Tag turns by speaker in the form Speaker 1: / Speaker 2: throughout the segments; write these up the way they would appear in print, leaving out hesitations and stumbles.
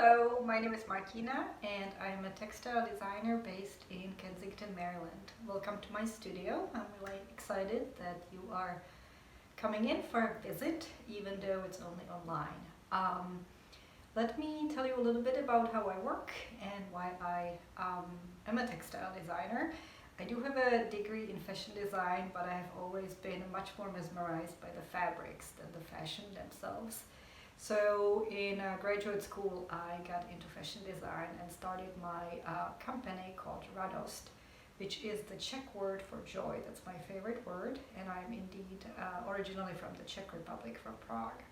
Speaker 1: Hello, my name is Martina and I'm a textile designer based in Kensington, Maryland. Welcome to my studio. I'm really excited that you are coming in for a visit, even though it's only online. Let me tell you a little bit about how I work and why I am a textile designer. I do have a degree in fashion design, but I have always been much more mesmerized by the fabrics than the fashion themselves. So in graduate school, I got into fashion design and started my company called Radost, which is the Czech word for joy. That's my favorite word, and I'm indeed originally from the Czech Republic, from Prague.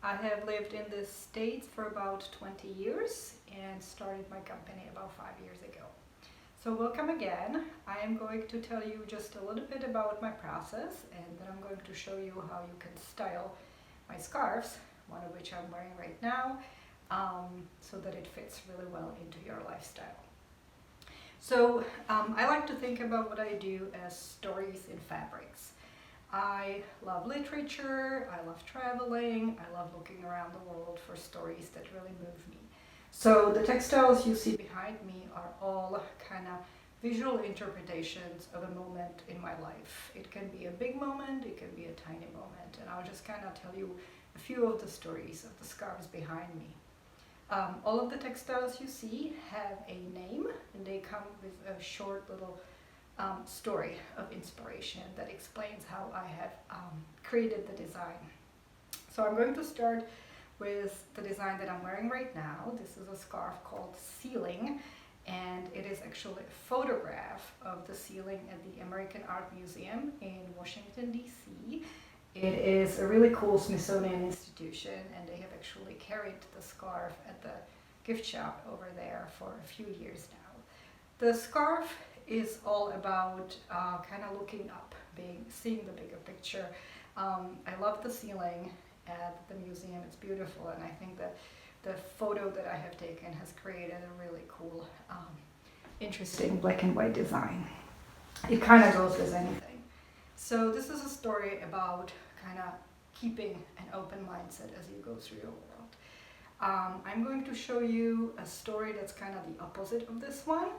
Speaker 1: I have lived in the States for about 20 years and started my company about 5 years ago. So welcome again. I am going to tell you just a little bit about my process, and then I'm going to show you how you can style my scarves, one of which I'm wearing right now, so that it fits really well into your lifestyle. So I like to think about what I do as stories in fabrics. I love literature, I love traveling, I love looking around the world for stories that really move me. So the textiles you see behind me are all kind of visual interpretations of a moment in my life. It can be a big moment, it can be a tiny moment, and I'll just kind of tell you a few of the stories of the scarves behind me. All of the textiles you see have a name, and they come with a short little story of inspiration that explains how I have created the design. So I'm going to start with the design that I'm wearing right now. This is a scarf called Ceiling, and it is actually a photograph of the ceiling at the American Art Museum in Washington, D.C. It is a really cool Smithsonian institution, and they have actually carried the scarf at the gift shop over there for a few years now. The scarf is all about kind of looking up, seeing the bigger picture. I love the ceiling at the museum. It's beautiful, and I think that the photo that I have taken has created a really cool, interesting black and white design. It kind of goes with anything. So this is a story about kind of keeping an open mindset as you go through your world. I'm going to show you a story that's kind of the opposite of this one.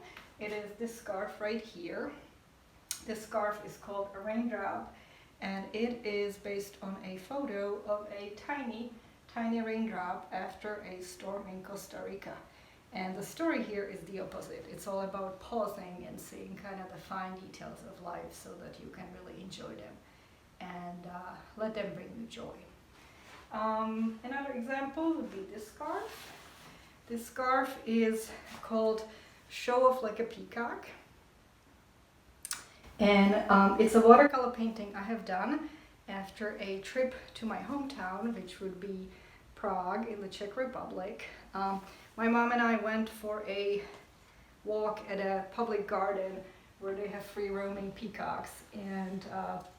Speaker 1: It is this scarf right here. This scarf is called a raindrop, and it is based on a photo of a tiny, tiny raindrop after a storm in Costa Rica. And the story here is the opposite. It's all about pausing and seeing kind of the fine details of life so that you can really enjoy them and let them bring you joy. Another example would be this scarf. This scarf is called Show Off Like a Peacock. And it's a watercolor painting I have done after a trip to my hometown, which would be Prague in the Czech Republic. My mom and I went for a walk at a public garden where they have free roaming peacocks, and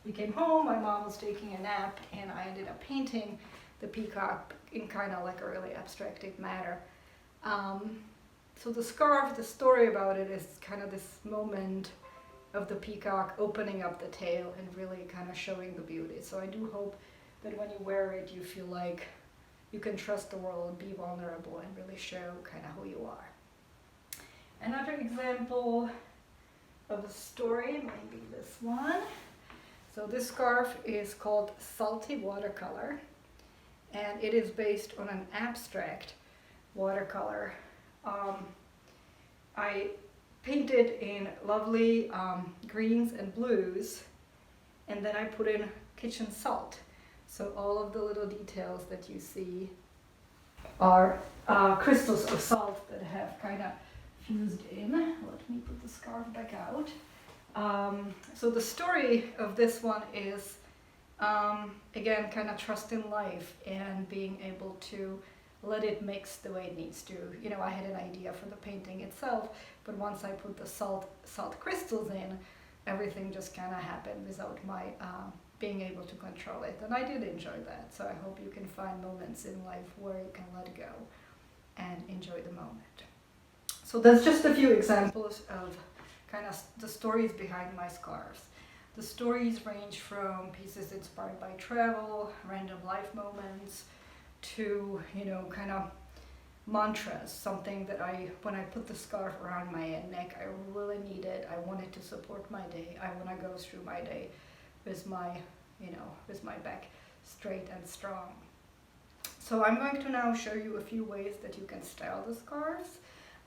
Speaker 1: we came home, my mom was taking a nap, and I ended up painting the peacock in kind of like a really abstracted manner. So the scarf, the story about it is kind of this moment of the peacock opening up the tail and really kind of showing the beauty. So I do hope that when you wear it, you feel like you can trust the world and be vulnerable and really show kind of who you are. Another example of a story might be this one. So this scarf is called Salty Watercolor, and it is based on an abstract watercolor. I painted in lovely greens and blues, and then I put in kitchen salt. So all of the little details that you see are crystals of salt that have kind of fused in. Let me put the scarf back out. So the story of this one is, again, kind of trust in life and being able to let it mix the way it needs to. You know, I had an idea for the painting itself, but once I put the salt crystals in, everything just kind of happened without my being able to control it. And I did enjoy that. So I hope you can find moments in life where you can let go and enjoy the moment. So that's just a few examples of kind of the stories behind my scarves. The stories range from pieces inspired by travel, random life moments, to, you know, kind of mantras, something that when I put the scarf around my neck, I really need it. I want it to support my day. I want to go through my day with my back straight and strong. So I'm going to now show you a few ways that you can style the scarves.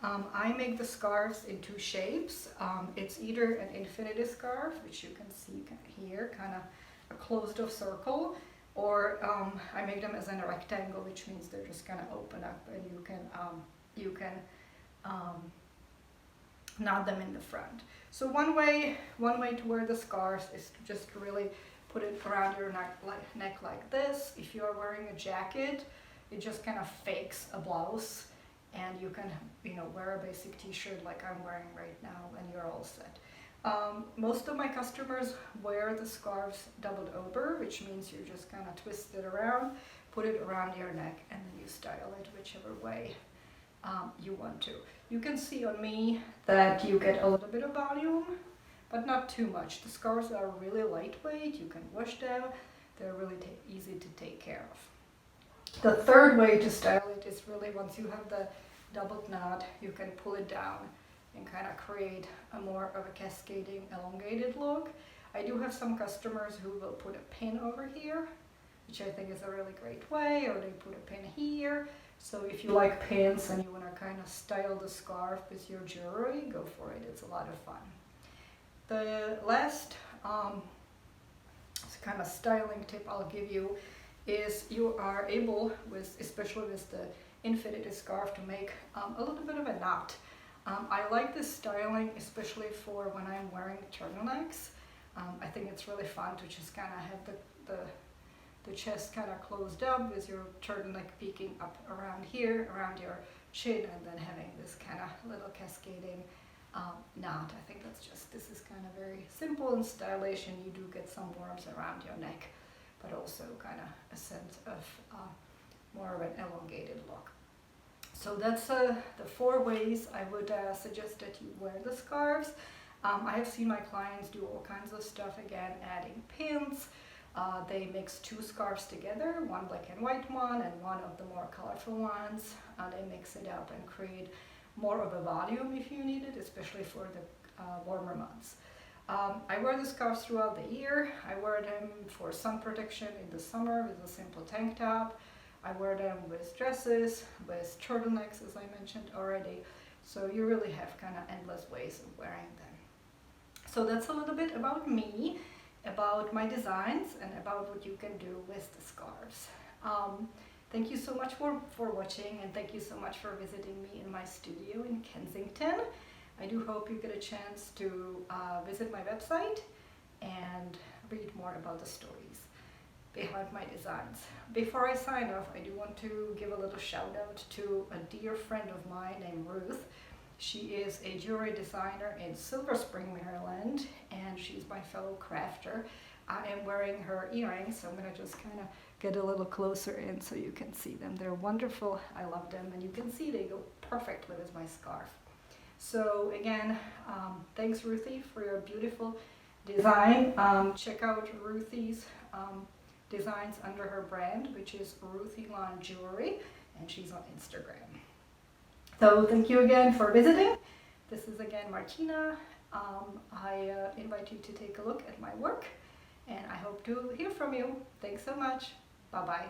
Speaker 1: I make the scarves in two shapes. It's either an infinity scarf, which you can see here, kind of a closed off circle, or I make them as in a rectangle, which means they're just going to open up and you can knot them in the front. So one way to wear the scarves is to just really put it around your neck like this. If you are wearing a jacket, it just kind of fakes a blouse, and you can wear a basic t-shirt like I'm wearing right now, and you're all set. Most of my customers wear the scarves doubled over, which means you just kind of twist it around, put it around your neck, and then you style it whichever way you want to. You can see on me that you get a little bit of volume, but not too much. The scarves are really lightweight, you can wash them, they're really easy to take care of. The third way to style it is really, once you have the doubled knot, you can pull it down and kind of create a more of a cascading, elongated look. I do have some customers who will put a pin over here, which I think is a really great way, or they put a pin here. So if you like pins and you want to kind of style the scarf with your jewelry, go for it. It's a lot of fun. The last kind of styling tip I'll give you is you are able, especially with the infinity scarf, to make a little bit of a knot. I like this styling especially for when I'm wearing turtlenecks. I think it's really fun to just kind of have the chest kind of closed up with your turtleneck peeking up around here, around your chin, and then having this kind of little cascading knot. I think this is kind of very simple and stylish, and you do get some warmth around your neck, but also kind of a sense of more of an elongated look. So that's the 4 ways I would suggest that you wear the scarves. I have seen my clients do all kinds of stuff, again, adding pins. They mix 2 scarves together, one black and white one and one of the more colorful ones. They mix it up and create more of a volume if you need it, especially for the warmer months. I wear the scarves throughout the year. I wear them for sun protection in the summer with a simple tank top. I wear them with dresses, with turtlenecks, as I mentioned already. So you really have kind of endless ways of wearing them. So that's a little bit about me, about my designs, and about what you can do with the scarves. Thank you so much for watching, and thank you so much for visiting me in my studio in Kensington. I do hope you get a chance to visit my website and read more about the stories behind my designs. Before I sign off, I do want to give a little shout out to a dear friend of mine named Ruth. She is a jewelry designer in Silver Spring, Maryland, and she's my fellow crafter. I am wearing her earrings, so I'm going to just kind of get a little closer in so you can see them. They're wonderful. I love them, and you can see they go perfectly with my scarf. So again, thanks Ruthie for your beautiful design. Check out Ruthie's designs under her brand, which is Ruthie Lawn Jewelry, and she's on Instagram. So thank you again for visiting. This is again Martina. I invite you to take a look at my work, and I hope to hear from you. Thanks so much. Bye-bye.